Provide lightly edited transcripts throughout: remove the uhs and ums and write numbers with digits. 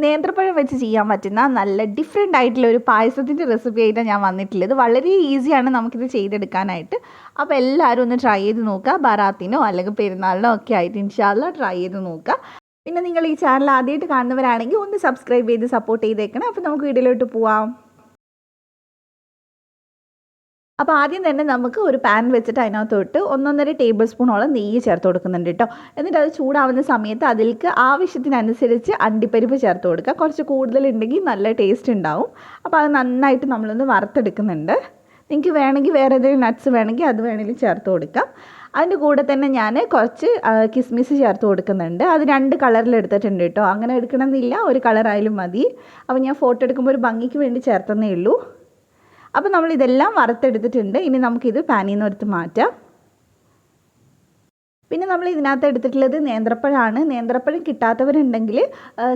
നേന്ത്രപ്പഴം വെച്ച് ചെയ്യാൻ പറ്റുന്ന നല്ല ഡിഫറെൻ്റ് ആയിട്ടുള്ള ഒരു പായസത്തിൻ്റെ റെസിപ്പി ആയിട്ടാണ് ഞാൻ വന്നിട്ടുള്ളത്. വളരെ ഈസിയാണ് നമുക്കിത് ചെയ്തെടുക്കാനായിട്ട്. അപ്പോൾ എല്ലാവരും ഒന്ന് ട്രൈ ചെയ്ത് നോക്കുക. ബറാത്തിനോ അല്ലെങ്കിൽ പെരുന്നാളിനോ ഒക്കെ ആയിട്ട് ഇൻഷാല്ല ട്രൈ ചെയ്ത് നോക്കുക. പിന്നെ നിങ്ങൾ ഈ ചാനൽ ആദ്യമായിട്ട് കാണുന്നവരാണെങ്കിൽ ഒന്ന് സബ്സ്ക്രൈബ് ചെയ്ത് സപ്പോർട്ട് ചെയ്തേക്കണം. അപ്പോൾ നമുക്ക് വീഡിയോയിലോട്ട് പോവാം. അപ്പോൾ ആദ്യം തന്നെ നമുക്ക് ഒരു പാൻ വെച്ചിട്ട് അതിനകത്തോട്ട് 1.5 ടേബിൾ സ്പൂണോളം നെയ്യ് ചേർത്ത് കൊടുക്കുന്നുണ്ട് കേട്ടോ. എന്നിട്ട് അത് ചൂടാവുന്ന സമയത്ത് അതിലേക്ക് ആവശ്യത്തിനനുസരിച്ച് അണ്ടിപ്പരിപ്പ് ചേർത്ത് കൊടുക്കുക. കുറച്ച് കൂടുതലുണ്ടെങ്കിൽ നല്ല ടേസ്റ്റ് ഉണ്ടാവും. അപ്പോൾ അത് നന്നായിട്ട് നമ്മളൊന്ന് വറുത്തെടുക്കുന്നുണ്ട്. നിങ്ങൾക്ക് വേണമെങ്കിൽ വേറെ ഏതെങ്കിലും നട്ട്സ് വേണമെങ്കിൽ അത് വേണമെങ്കിൽ ചേർത്ത് കൊടുക്കാം. അതിൻ്റെ കൂടെ തന്നെ ഞാൻ കുറച്ച് കിസ്മിസ് ചേർത്ത് കൊടുക്കുന്നുണ്ട്. അത് 2 കളറിൽ എടുത്തിട്ടുണ്ട് കേട്ടോ. അങ്ങനെ എടുക്കണമെന്നില്ല, ഒരു കളറായാലും മതി. അപ്പോൾ ഞാൻ ഫോട്ടോ എടുക്കുമ്പോൾ ഒരു ഭംഗിക്ക് വേണ്ടി ചേർത്തന്നേ ഉള്ളൂ. അപ്പോൾ നമ്മൾ ഇതെല്ലാം വറുത്തെടുത്തിട്ടുണ്ട്. ഇനി നമുക്കിത് പാനിൽ നിന്ന് എടുത്ത് മാറ്റാം. പിന്നെ നമ്മൾ ഇതിനകത്ത് എടുത്തിട്ടുള്ളത് നേന്ത്രപ്പഴമാണ്. നേന്ത്രപ്പഴം കിട്ടാത്തവരുണ്ടെങ്കിൽ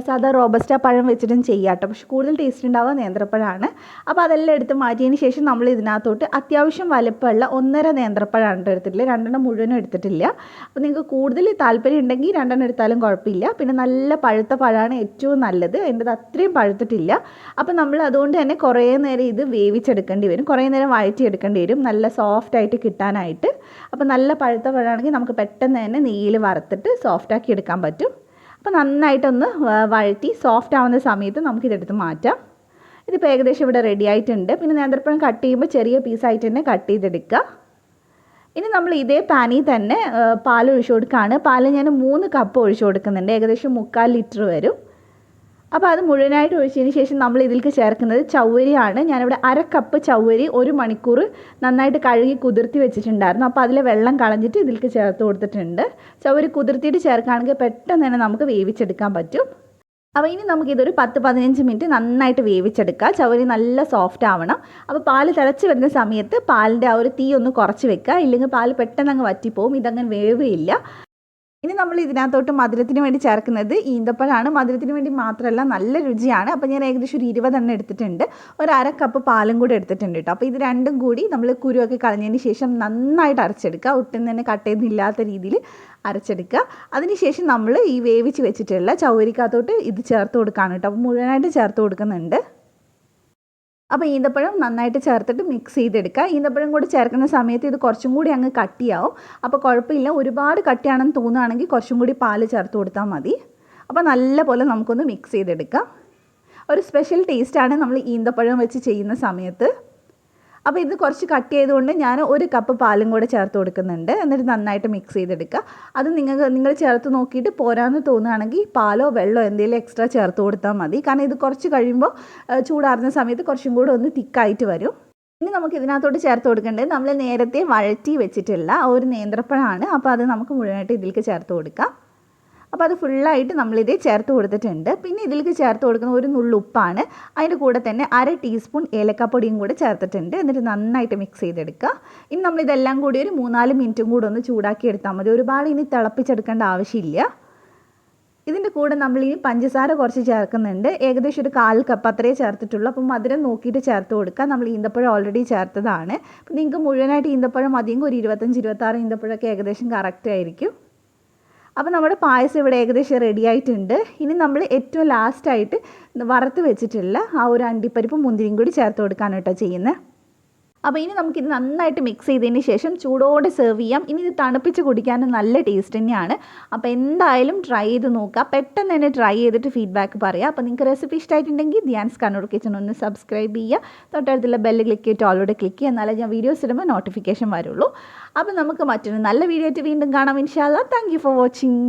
സാധാ റോബസ്റ്റ പഴം വെച്ചിട്ടും ചെയ്യാം കേട്ടോ. പക്ഷെ കൂടുതൽ ടേസ്റ്റ് ഉണ്ടാവുക നേന്ത്രപ്പഴമാണ്. അപ്പോൾ അതെല്ലാം എടുത്ത് മാറ്റിയതിന് ശേഷം നമ്മൾ ഇതിനകത്തോട്ട് അത്യാവശ്യം വലുപ്പമുള്ള 1.5 നേന്ത്രപ്പഴമാണ് എടുത്തിട്ടുള്ളത്. 2 മുഴുവനും എടുത്തിട്ടില്ല. അപ്പോൾ നിങ്ങൾക്ക് കൂടുതൽ താല്പര്യം ഉണ്ടെങ്കിൽ 2 എടുത്താലും കുഴപ്പമില്ല. പിന്നെ നല്ല പഴുത്ത പഴമാണ് ഏറ്റവും നല്ലത്. എൻ്റെത് അത്രയും പഴുത്തിട്ടില്ല. അപ്പോൾ നമ്മൾ അതുകൊണ്ട് തന്നെ കുറേ നേരം ഇത് വേവിച്ചെടുക്കേണ്ടി വരും. കുറേ നേരം വഴറ്റിയെടുക്കേണ്ടി വരും നല്ല സോഫ്റ്റായിട്ട് കിട്ടാനായിട്ട്. അപ്പോൾ നല്ല പഴുത്ത പഴമാണെങ്കിൽ നമുക്ക് പെട്ടെന്ന് തന്നെ നെയ്യിൽ വറുത്തിട്ട് സോഫ്റ്റാക്കി എടുക്കാൻ പറ്റും. അപ്പോൾ നന്നായിട്ടൊന്ന് വഴറ്റി സോഫ്റ്റ് ആവുന്ന സമയത്ത് നമുക്കിതെടുത്ത് മാറ്റാം. ഇതിപ്പോൾ ഏകദേശം ഇവിടെ റെഡി ആയിട്ടുണ്ട്. പിന്നെ നേന്ത്രപ്പഴം കട്ട് ചെയ്യുമ്പോൾ ചെറിയ പീസായിട്ട് തന്നെ കട്ട് ചെയ്തെടുക്കുക. ഇനി നമ്മൾ ഇതേ പാനിൽ തന്നെ പാൽ ഒഴിച്ചു കൊടുക്കുകയാണ്. പാൽ ഞാൻ 3 കപ്പ് ഒഴിച്ചു കൊടുക്കുന്നുണ്ട്. ഏകദേശം 3/4 ലിറ്റർ വരും. അപ്പോൾ അത് മുഴുവനായിട്ട് ഒഴിച്ചതിന് ശേഷം നമ്മൾ ഇതിലേക്ക് ചേർക്കുന്നത് ചവ്വരിയാണ്. ഞാനിവിടെ 1/2 കപ്പ് ചവ്വരി 1 മണിക്കൂർ നന്നായിട്ട് കഴുകി കുതിർത്തി വെച്ചിട്ടുണ്ടായിരുന്നു. അപ്പോൾ അതിലെ വെള്ളം കളഞ്ഞിട്ട് ഇതിലേക്ക് ചേർത്ത് കൊടുത്തിട്ടുണ്ട്. ചവ്വരി കുതിർത്തിയിട്ട് ചേർക്കുകയാണെങ്കിൽ പെട്ടെന്ന് തന്നെ നമുക്ക് വേവിച്ചെടുക്കാൻ പറ്റും. അപ്പോൾ ഇനി നമുക്കിതൊരു 10-15 മിനിറ്റ് നന്നായിട്ട് വേവിച്ചെടുക്കുക. ചവ്വരി നല്ല സോഫ്റ്റ് ആവണം. അപ്പോൾ പാൽ തിളച്ച് വരുന്ന സമയത്ത് പാലിൻ്റെ ആ ഒരു തീ ഒന്ന് കുറച്ച് വെക്കുക. ഇല്ലെങ്കിൽ പാൽ പെട്ടെന്ന് അങ്ങ് വറ്റിപ്പോവും. ഇതങ്ങനെ വേവില്ല. ഇനി നമ്മൾ ഇതിനകത്തോട്ട് മധുരത്തിന് വേണ്ടി ചേർക്കുന്നത് ഈന്തപ്പഴമാണ്. മധുരത്തിന് വേണ്ടി മാത്രമല്ല നല്ല രുചിയാണ്. അപ്പോൾ ഞാൻ ഏകദേശം ഒരു 20 എണ്ണം എടുത്തിട്ടുണ്ട്. ഒരു 1/2 കപ്പ് പാലും കൂടി എടുത്തിട്ടുണ്ട് കേട്ടോ. അപ്പോൾ ഇത് രണ്ടും കൂടി നമ്മൾ കുരുവൊക്കെ കളഞ്ഞതിന് ശേഷം നന്നായിട്ട് അരച്ചെടുക്കുക. ഒട്ടും തന്നെ കട്ടയൊന്നുമില്ലാത്ത രീതിയിൽ അരച്ചെടുക്കുക. അതിനുശേഷം നമ്മൾ ഈ വേവിച്ച് വെച്ചിട്ടുള്ള ചവ്വരിക്കകത്തോട്ട് ഇത് ചേർത്ത് കൊടുക്കുകയാണ് കേട്ടോ. അപ്പോൾ മുഴുവനായിട്ട് ചേർത്ത് കൊടുക്കുന്നുണ്ട്. അപ്പോൾ ഈന്തപ്പഴം നന്നായിട്ട് ചേർത്തിട്ട് മിക്സ് ചെയ്തെടുക്കുക. ഈന്തപ്പഴം കൂടി ചേർക്കുന്ന സമയത്ത് ഇത് കുറച്ചും കൂടി അങ്ങ് കട്ടിയാവും. അപ്പോൾ കുഴപ്പമില്ല, ഒരുപാട് കട്ടിയാണെന്ന് തോന്നുകയാണെങ്കിൽ കുറച്ചും കൂടി പാൽ ചേർത്ത് കൊടുത്താൽ മതി. അപ്പോൾ നല്ല പോലെ നമുക്കൊന്ന് മിക്സ് ചെയ്തെടുക്കാം. ഒരു സ്പെഷ്യൽ ടേസ്റ്റാണ് നമ്മൾ ഈന്തപ്പഴം വെച്ച് ചെയ്യുന്ന സമയത്ത്. അപ്പോൾ ഇത് കുറച്ച് കട്ട് ചെയ്തുകൊണ്ട് ഞാൻ 1 കപ്പ് പാലും കൂടെ ചേർത്ത് കൊടുക്കുന്നുണ്ട്. എന്നിട്ട് നന്നായിട്ട് മിക്സ് ചെയ്തെടുക്കുക. അത് നിങ്ങൾ ചേർത്ത് നോക്കിയിട്ട് പോരാന്ന് തോന്നുകയാണെങ്കിൽ പാലോ വെള്ളമോ എന്തെങ്കിലും എക്സ്ട്രാ ചേർത്ത് കൊടുത്താൽ മതി. കാരണം ഇത് കുറച്ച് കഴിയുമ്പോൾ ചൂടാറുന്ന സമയത്ത് കുറച്ചും കൂടെ ഒന്ന് തിക്കായിട്ട് വരും. ഇനി നമുക്ക് ഇതിനകത്തോട്ട് ചേർത്ത് കൊടുക്കേണ്ടത് നമ്മൾ നേരത്തെ വഴറ്റി വെച്ചിട്ടുള്ള ഒരു നേന്ത്രപ്പഴമാണ്. അപ്പോൾ അത് നമുക്ക് മുഴുവനായിട്ട് ഇതിലേക്ക് ചേർത്ത് കൊടുക്കാം. അപ്പോൾ അത് ഫുള്ളായിട്ട് നമ്മളിത് ചേർത്ത് കൊടുത്തിട്ടുണ്ട്. പിന്നെ ഇതിലേക്ക് ചേർത്ത് കൊടുക്കുന്ന ഒരു നുള്ളു ഉപ്പാണ്. അതിൻ്റെ കൂടെ തന്നെ 1/2 ടീസ്പൂൺ ഏലക്കപ്പൊടിയും കൂടെ ചേർത്തിട്ടുണ്ട്. എന്നിട്ട് നന്നായിട്ട് മിക്സ് ചെയ്തെടുക്കുക. ഇനി നമ്മളിതെല്ലാം കൂടി ഒരു 3-4 മിനിറ്റും കൂടെ ഒന്ന് ചൂടാക്കി എടുത്താൽ മതി. ഒരുപാട് ഇനി തിളപ്പിച്ചെടുക്കേണ്ട ആവശ്യമില്ല. ഇതിൻ്റെ കൂടെ നമ്മൾ ഈ പഞ്ചസാര കുറച്ച് ചേർക്കുന്നുണ്ട്. ഏകദേശം ഒരു 1/4 കപ്പ് അത്രേ ചേർത്തിട്ടുള്ളൂ. അപ്പോൾ മധുരം നോക്കിയിട്ട് ചേർത്ത് കൊടുക്കുക. നമ്മൾ ഈന്തപ്പഴം ഓൾറെഡി ചേർത്തതാണ്. അപ്പോൾ നിങ്ങൾക്ക് മുഴുവനായിട്ട് ഈന്തപ്പഴം മതിയെങ്കിൽ ഒരു 25-26 ഈന്തപ്പഴമൊക്കെ ഏകദേശം കറക്റ്റ് ആയിരിക്കും. അപ്പോൾ നമ്മുടെ പായസം ഇവിടെ ഏകദേശം റെഡി ആയിട്ടുണ്ട്. ഇനി നമ്മൾ ഏറ്റവും ലാസ്റ്റായിട്ട് വറുത്ത് വെച്ചിട്ടുള്ള ആ ഒരു അണ്ടിപ്പരിപ്പ് മുന്തിരിയും കൂടി ചേർത്ത് കൊടുക്കാനാണ് കേട്ടോ ചെയ്യുന്നത്. അപ്പോൾ ഇനി നമുക്കിത് നന്നായിട്ട് മിക്സ് ചെയ്തതിന് ശേഷം ചൂടോടെ സെർവ് ചെയ്യാം. ഇനി ഇത് തണുപ്പിച്ച് കുടിക്കാനും നല്ല ടേസ്റ്റ് തന്നെയാണ്. അപ്പോൾ എന്തായാലും ട്രൈ ചെയ്ത് നോക്കുക. പെട്ടെന്ന് തന്നെ ട്രൈ ചെയ്തിട്ട് ഫീഡ്ബാക്ക് പറയുക. അപ്പോൾ നിങ്ങൾക്ക് റെസിപ്പി ഇഷ്ടമായിട്ടുണ്ടെങ്കിൽ ധ്യാൻസ് കണ്ണൂർ കിച്ചൺ ഒന്ന് സബ്സ്ക്രൈബ് ചെയ്യുക. തൊട്ടടുത്തുള്ള ബെല്ല് ക്ലിക്ക് ചെയ്തിട്ട് ഓളോടെ ക്ലിക്ക് ചെയ്യുക. എന്നാലേ ഞാൻ വീഡിയോസ് ഇടുമ്പോൾ നോട്ടിഫിക്കേഷൻ വരുള്ളൂ. അപ്പോൾ നമുക്ക് മറ്റൊരു നല്ല വീഡിയോ ആയിട്ട് വീണ്ടും കാണാം ഇൻഷാ അല്ലാഹ്. Thank you for watching.